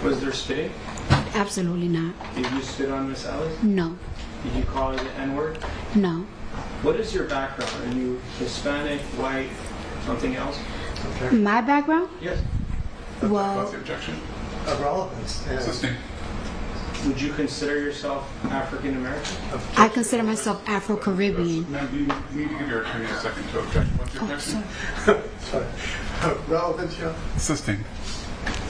Was there spitting? Absolutely not. Did you spit on Miss Alice? No. Did you call her the N-word? No. What is your background? Are you Hispanic, white, something else? My background? Yes. What's Well, the objection? Of relevance. Yeah. Sustained. Would you consider yourself African American? I consider myself Afro-Caribbean. Ma'am, you need to give your attorney a second to object. What's your Oh, objection? sorry. Sorry. Relevance, yeah. Sustained.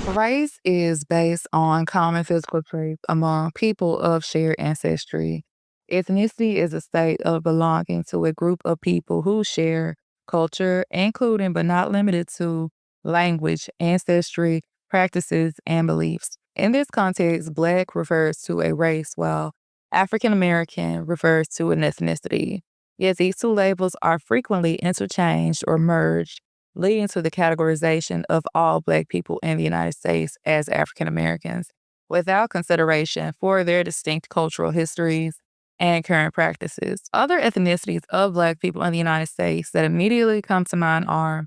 Race is based on common physical traits among people of shared ancestry. Ethnicity is a state of belonging to a group of people who share culture, including but not limited to language, ancestry, practices, and beliefs. In this context, Black refers to a race, while African American refers to an ethnicity. Yet these two labels are frequently interchanged or merged, leading to the categorization of all Black people in the United States as African Americans, without consideration for their distinct cultural histories and current practices. Other ethnicities of Black people in the United States that immediately come to mind are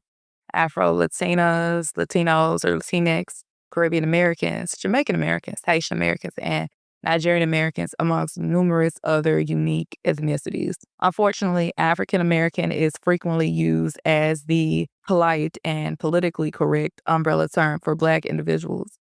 Afro-Latinas, Latinos or Latinx, Caribbean Americans, Jamaican Americans, Haitian Americans, and Nigerian Americans, amongst numerous other unique ethnicities. Unfortunately, African American is frequently used as the polite and politically correct umbrella term for Black individuals,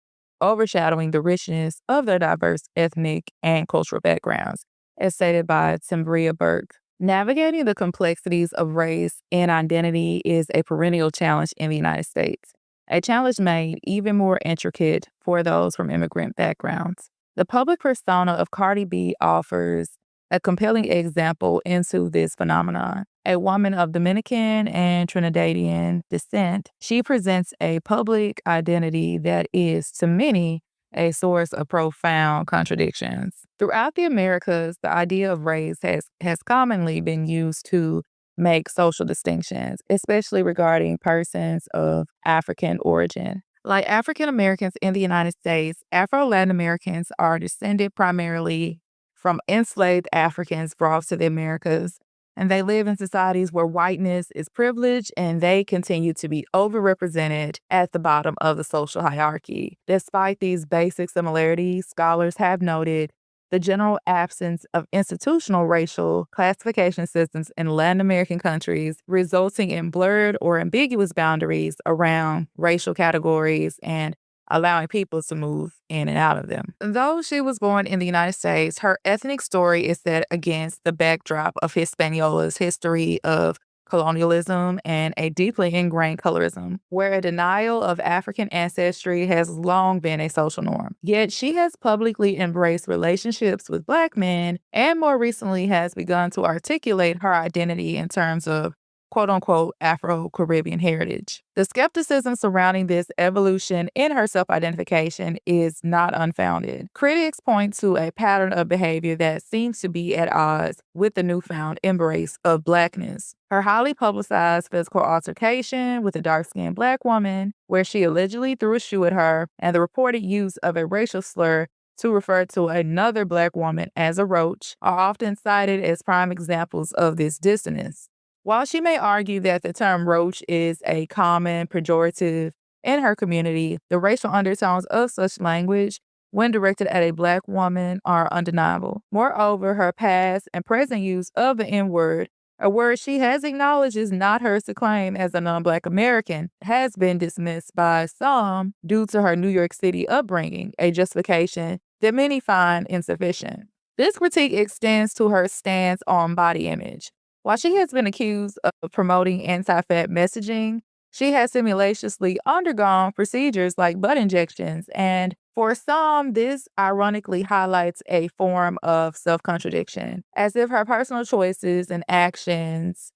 overshadowing the richness of their diverse ethnic and cultural backgrounds, as stated by Timbria Burke. Navigating the complexities of race and identity is a perennial challenge in the United States, a challenge made even more intricate for those from immigrant backgrounds. The public persona of Cardi B offers a compelling example into this phenomenon. A woman of Dominican and Trinidadian descent, she presents a public identity that is, to many, a source of profound contradictions. Throughout the Americas, the idea of race has commonly been used to make social distinctions, especially regarding persons of African origin. Like African Americans in the United States, Afro-Latin Americans are descended primarily from enslaved Africans brought to the Americas, and they live in societies where whiteness is privilege and they continue to be overrepresented at the bottom of the social hierarchy. Despite these basic similarities, scholars have noted the general absence of institutional racial classification systems in Latin American countries, resulting in blurred or ambiguous boundaries around racial categories and allowing people to move in and out of them. Though she was born in the United States, her ethnic story is set against the backdrop of Hispaniola's history of colonialism and a deeply ingrained colorism, where a denial of African ancestry has long been a social norm. Yet she has publicly embraced relationships with Black men and more recently has begun to articulate her identity in terms of quote-unquote Afro-Caribbean heritage. The skepticism surrounding this evolution in her self-identification is not unfounded. Critics point to a pattern of behavior that seems to be at odds with the newfound embrace of Blackness. Her highly publicized physical altercation with a dark-skinned Black woman, where she allegedly threw a shoe at her, and the reported use of a racial slur to refer to another Black woman as a roach, are often cited as prime examples of this dissonance. While she may argue that the term roach is a common pejorative in her community, the racial undertones of such language, when directed at a Black woman, are undeniable. Moreover, her past and present use of the N-word, a word she has acknowledged is not hers to claim as a non-Black American, has been dismissed by some due to her New York City upbringing, a justification that many find insufficient. This critique extends to her stance on body image. While she has been accused of promoting anti-fat messaging, she has simultaneously undergone procedures like butt injections, and for some, this ironically highlights a form of self-contradiction, as if her personal choices and actions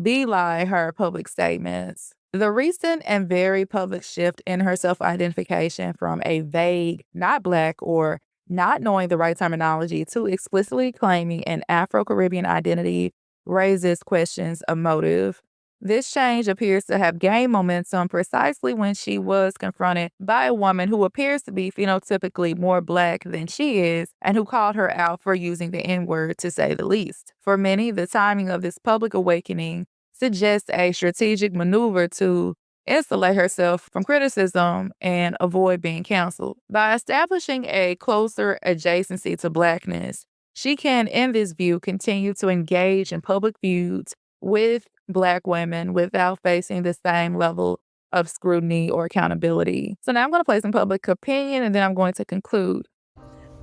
belie her public statements. The recent and very public shift in her self-identification from a vague, not Black, or not knowing the right terminology to explicitly claiming an Afro-Caribbean identity raises questions of motive. This change appears to have gained momentum precisely when she was confronted by a woman who appears to be phenotypically more Black than she is and who called her out for using the N-word, to say the least. For many, the timing of this public awakening suggests a strategic maneuver to insulate herself from criticism and avoid being canceled. By establishing a closer adjacency to Blackness, she can, in this view, continue to engage in public feuds with Black women without facing the same level of scrutiny or accountability. So now I'm going to play some public opinion, and then I'm going to conclude.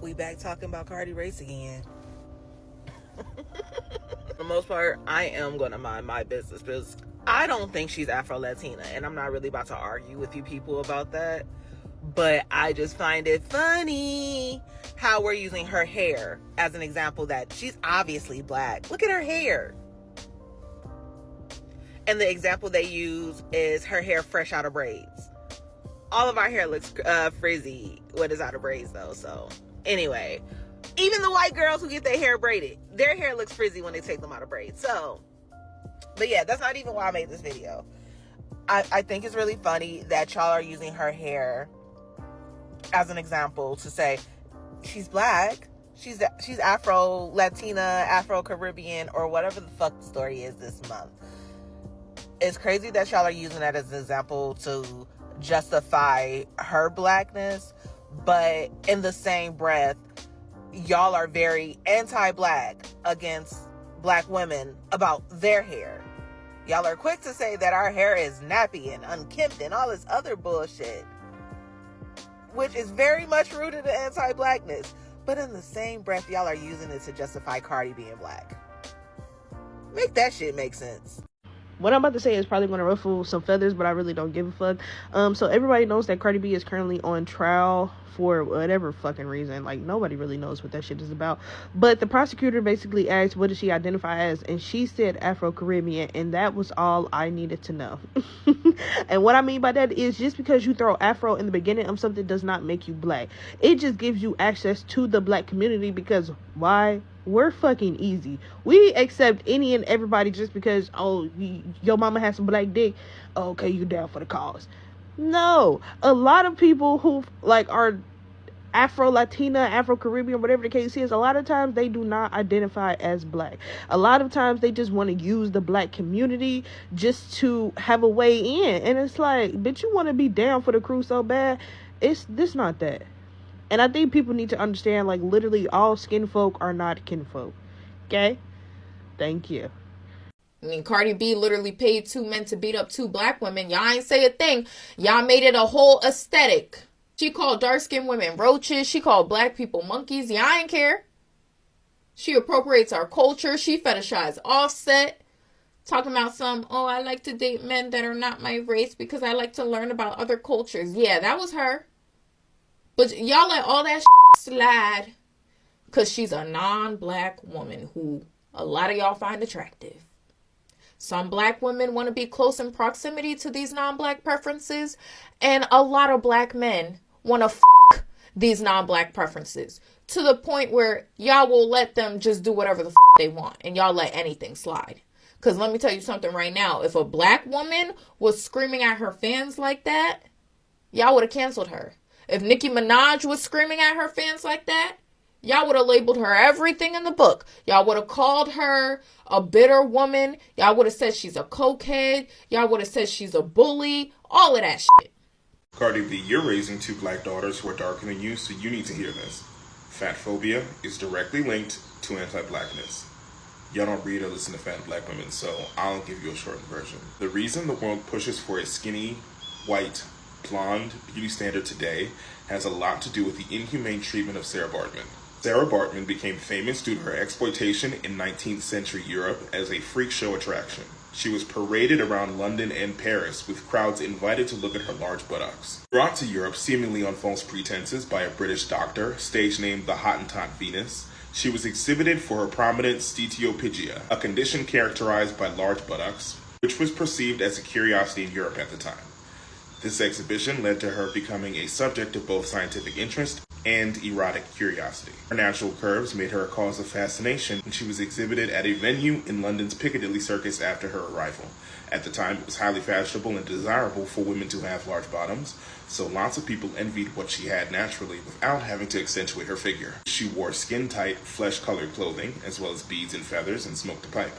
We back talking about Cardi race again. For the most part, I am going to mind my business because I don't think she's Afro-Latina, and I'm not really about to argue with you people about that. But I just find it funny how we're using her hair as an example that she's obviously Black. Look at her hair. And the example they use is her hair fresh out of braids. All of our hair looks frizzy when it's out of braids though. So anyway, even the white girls who get their hair braided, their hair looks frizzy when they take them out of braids. So, but yeah, that's not even why I made this video. I think it's really funny that y'all are using her hair as an example to say she's Black, she's Afro-Latina, Afro-Caribbean, or whatever the fuck the story is this month. It's crazy that y'all are using that as an example to justify her Blackness, but in the same breath, y'all are very anti-Black against Black women about their hair. Y'all are quick to say that our hair is nappy and unkempt and all this other bullshit, which is very much rooted in anti-Blackness. But in the same breath, y'all are using it to justify Cardi being Black. Make that shit make sense. What I'm about to say is probably going to ruffle some feathers, but I really don't give a fuck. So everybody knows that Cardi B is currently on trial for whatever fucking reason. Like, nobody really knows what that shit is about. But the prosecutor basically asked, what does she identify as? And she said Afro-Caribbean, and that was all I needed to know. And what I mean by that is just because you throw Afro in the beginning of something does not make you Black. It just gives you access to the Black community because why? We're fucking easy. We accept any and everybody just because, oh, your mama has some Black dick. Oh, okay, you down for the cause. No. A lot of people who, like, are Afro-Latina, Afro-Caribbean, whatever the case is, a lot of times they do not identify as Black. A lot of times they just want to use the Black community just to have a way in. And it's like, bitch, you want to be down for the crew so bad. This not that. And I think people need to understand, like, literally all skin folk are not kinfolk. Okay? Thank you. I mean, Cardi B literally paid 2 men to beat up 2 Black women. Y'all ain't say a thing. Y'all made it a whole aesthetic. She called dark-skinned women roaches. She called Black people monkeys. Y'all ain't care. She appropriates our culture. She fetishized Offset. Talking about oh, I like to date men that are not my race because I like to learn about other cultures. Yeah, that was her. But y'all let all that slide because she's a non-Black woman who a lot of y'all find attractive. Some Black women want to be close in proximity to these non-Black preferences, and a lot of Black men want to these non-Black preferences to the point where y'all will let them just do whatever the they want, and y'all let anything slide. Because let me tell you something right now. If a Black woman was screaming at her fans like that, y'all would have canceled her. If Nicki Minaj was screaming at her fans like that, y'all would have labeled her everything in the book. Y'all would have called her a bitter woman. Y'all would have said she's a cokehead. Y'all would have said she's a bully. All of that shit. Cardi B, you're raising 2 Black daughters who are darker than you, so you need to hear this. Fat phobia is directly linked to anti-Blackness. Y'all don't read or listen to fat Black women, so I'll give you a shortened version. The reason the world pushes for a skinny, white, blonde beauty standard today has a lot to do with the inhumane treatment of Sarah Baartman. Sarah Baartman became famous due to her exploitation in 19th century Europe as a freak show attraction. She was paraded around London and Paris with crowds invited to look at her large buttocks. Brought to Europe seemingly on false pretenses by a British doctor, stage named the Hottentot Venus, she was exhibited for her prominent steatopygia, a condition characterized by large buttocks, which was perceived as a curiosity in Europe at the time. This exhibition led to her becoming a subject of both scientific interest and erotic curiosity. Her natural curves made her a cause of fascination when she was exhibited at a venue in London's Piccadilly Circus after her arrival. At the time, it was highly fashionable and desirable for women to have large bottoms, so lots of people envied what she had naturally without having to accentuate her figure. She wore skin-tight, flesh-colored clothing, as well as beads and feathers, and smoked a pipe.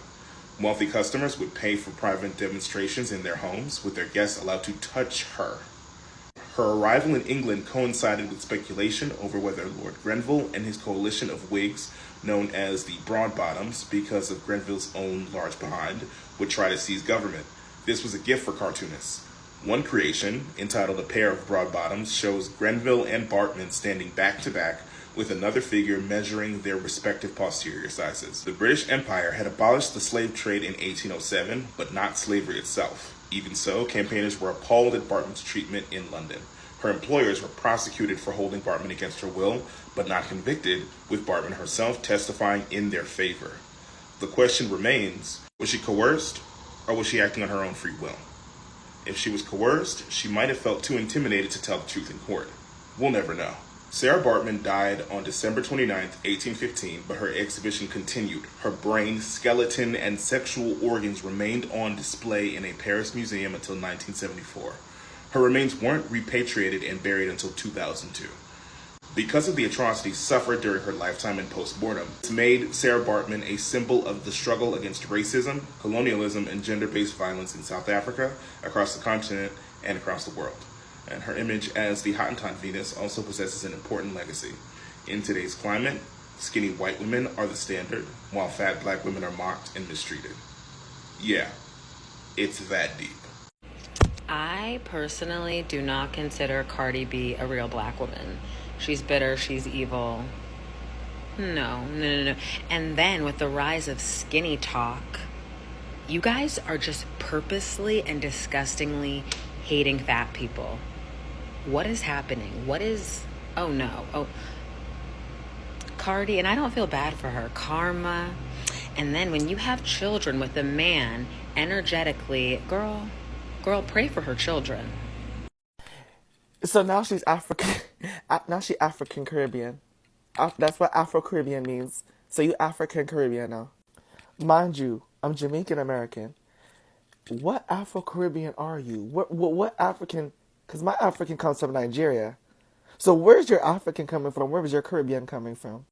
Wealthy customers would pay for private demonstrations in their homes, with their guests allowed to touch her. Her arrival in England coincided with speculation over whether Lord Grenville and his coalition of Whigs, known as the Broadbottoms because of Grenville's own large behind, would try to seize government. This was a gift for cartoonists. One creation, entitled A Pair of Broadbottoms, shows Grenville and Baartman standing back to back with another figure measuring their respective posterior sizes. The British Empire had abolished the slave trade in 1807, but not slavery itself. Even so, campaigners were appalled at Baartman's treatment in London. Her employers were prosecuted for holding Baartman against her will, but not convicted, with Baartman herself testifying in their favor. The question remains, was she coerced, or was she acting on her own free will? If she was coerced, she might have felt too intimidated to tell the truth in court. We'll never know. Sarah Baartman died on December 29, 1815, but her exhibition continued. Her brain, skeleton, and sexual organs remained on display in a Paris museum until 1974. Her remains weren't repatriated and buried until 2002. Because of the atrocities suffered during her lifetime and post-mortem, it's made Sarah Baartman a symbol of the struggle against racism, colonialism, and gender-based violence in South Africa, across the continent, and across the world. And her image as the Hottentot Venus also possesses an important legacy. In today's climate, skinny white women are the standard, while fat black women are mocked and mistreated. Yeah, it's that deep. I personally do not consider Cardi B a real black woman. She's bitter, she's evil. No. And then with the rise of skinny talk, you guys are just purposely and disgustingly hating fat people. What is happening? Oh no. Oh, Cardi, and I don't feel bad for her, karma. And then when you have children with a man, energetically, girl, pray for her children. So now she's African. Now she's African Caribbean. That's what Afro Caribbean means. So you African Caribbean now. Mind you, I'm Jamaican American. What Afro Caribbean are you? What African? Because my African comes from Nigeria. So where's your African coming from? Where was your Caribbean coming from?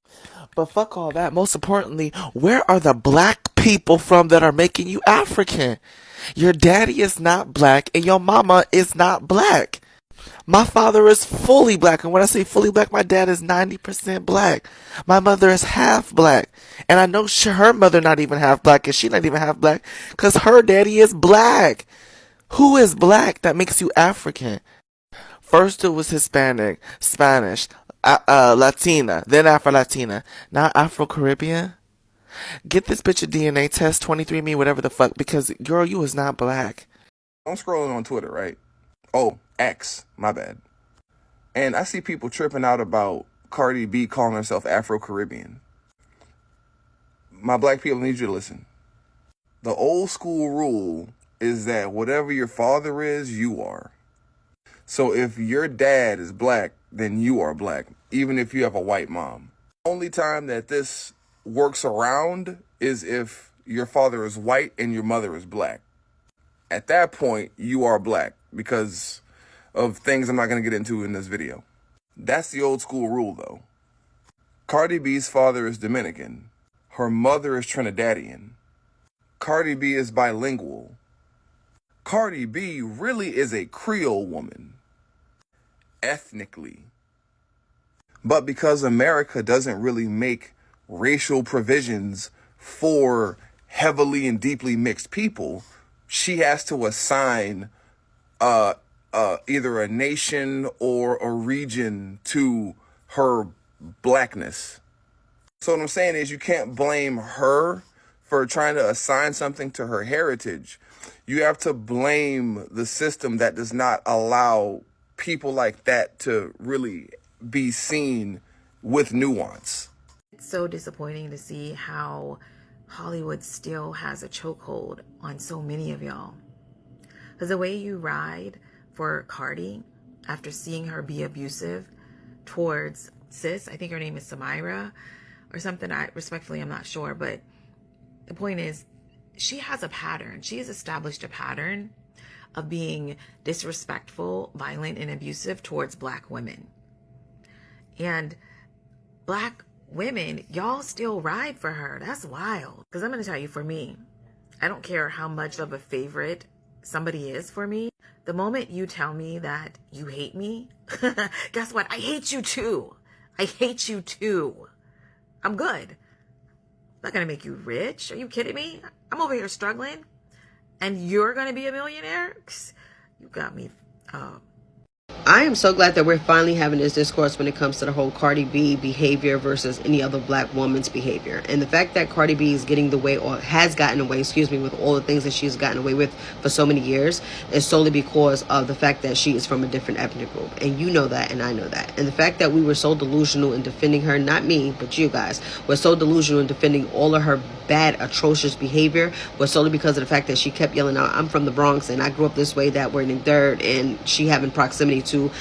But fuck all that. Most importantly, where are the black people from that are making you African? Your daddy is not black and your mama is not black. My father is fully black, and when I say fully black, my dad is 90% black. My mother is half black, and I know her mother not even half black, and she not even half black, because her daddy is black. Who is black that makes you African? First it was Hispanic, Spanish, Latina, then Afro-Latina, now Afro-Caribbean? Get this bitch a DNA test, 23andMe, whatever the fuck, because, girl, you is not black. I'm scrolling on Twitter, right? Oh, X, my bad. And I see people tripping out about Cardi B calling herself Afro-Caribbean. My black people need you to listen. The old school rule is that whatever your father is, you are. So if your dad is black, then you are black, even if you have a white mom. Only time that this works around is if your father is white and your mother is black. At that point, you are black because of things I'm not going to get into in this video. That's the old school rule, though. Cardi B's father is Dominican. Her mother is Trinidadian. Cardi B is bilingual. Cardi B really is a Creole woman, ethnically. But because America doesn't really make racial provisions for heavily and deeply mixed people, she has to assign either a nation or a region to her blackness. So what I'm saying is you can't blame her for trying to assign something to her heritage. You have to blame the system that does not allow people like that to really be seen with nuance. It's so disappointing to see how Hollywood still has a chokehold on so many of y'all. Because the way you ride for Cardi after seeing her be abusive towards sis, I think her name is Samira or something, I'm not sure, but the point is she has a pattern. She has established a pattern of being disrespectful, violent, and abusive towards black women. And black women, y'all still ride for her. That's wild. Because I'm going to tell you, for me, I don't care how much of a favorite somebody is for me. The moment you tell me that you hate me, guess what? I hate you too. I hate you too. I'm good. I'm not going to make you rich. Are you kidding me? I'm over here struggling. And you're going to be a millionaire? You got me. I am so glad that we're finally having this discourse when it comes to the whole Cardi B behavior versus any other black woman's behavior. And the fact that Cardi B is getting the way, or has gotten away, with all the things that she's gotten away with for so many years is solely because of the fact that she is from a different ethnic group. And you know that, and I know that. And the fact that we were so delusional in defending her, not me, but you guys, were so delusional in defending all of her bad, atrocious behavior was solely because of the fact that she kept yelling out, I'm from the Bronx and I grew up this way, that way, and third, and she having proximity to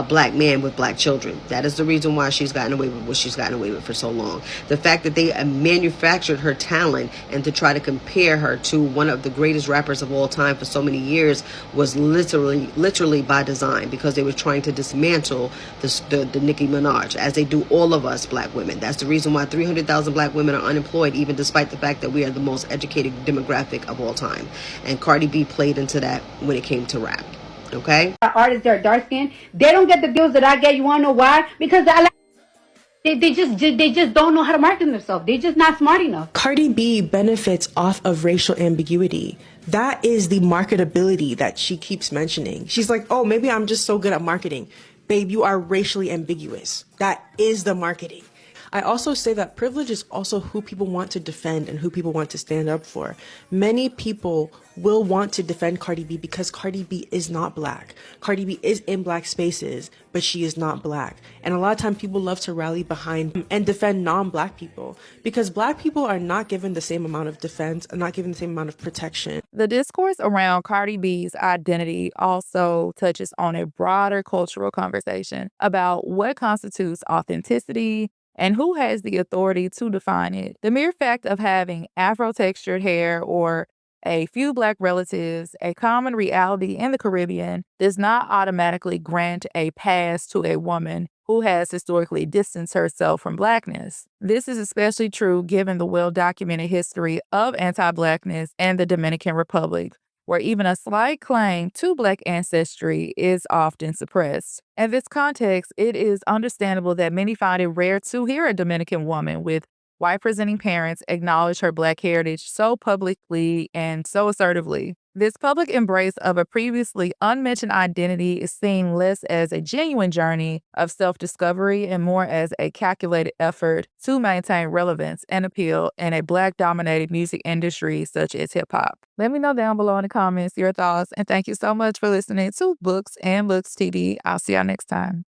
black men with black children. That is the reason why she's gotten away with what she's gotten away with for so long. The fact that they manufactured her talent and to try to compare her to one of the greatest rappers of all time for so many years was literally by design, because they were trying to dismantle the Nicki Minaj, as they do all of us black women. That's the reason why 300,000 black women are unemployed, even despite the fact that we are the most educated demographic of all time. And Cardi B played into that when it came to rap. Okay? Artists that are dark skinned, they don't get the views that I get. You wanna know why? Because they just don't know how to market themselves. They're just not smart enough. Cardi B benefits off of racial ambiguity. That is the marketability that she keeps mentioning. She's like, oh, maybe I'm just so good at marketing. Babe, you are racially ambiguous. That is the marketing. I also say that privilege is also who people want to defend and who people want to stand up for. Many people will want to defend Cardi B because Cardi B is not black. Cardi B is in black spaces, but she is not black. And a lot of times people love to rally behind and defend non-black people because black people are not given the same amount of defense and not given the same amount of protection. The discourse around Cardi B's identity also touches on a broader cultural conversation about what constitutes authenticity and who has the authority to define it. The mere fact of having Afro-textured hair or a few black relatives, a common reality in the Caribbean, does not automatically grant a pass to a woman who has historically distanced herself from blackness. This is especially true given the well-documented history of anti-blackness in the Dominican Republic, where even a slight claim to black ancestry is often suppressed. In this context, it is understandable that many find it rare to hear a Dominican woman with white-presenting parents acknowledge her black heritage so publicly and so assertively. This public embrace of a previously unmentioned identity is seen less as a genuine journey of self-discovery and more as a calculated effort to maintain relevance and appeal in a black-dominated music industry such as hip-hop. Let me know down below in the comments your thoughts, and thank you so much for listening to Books and Looks TV. I'll see y'all next time.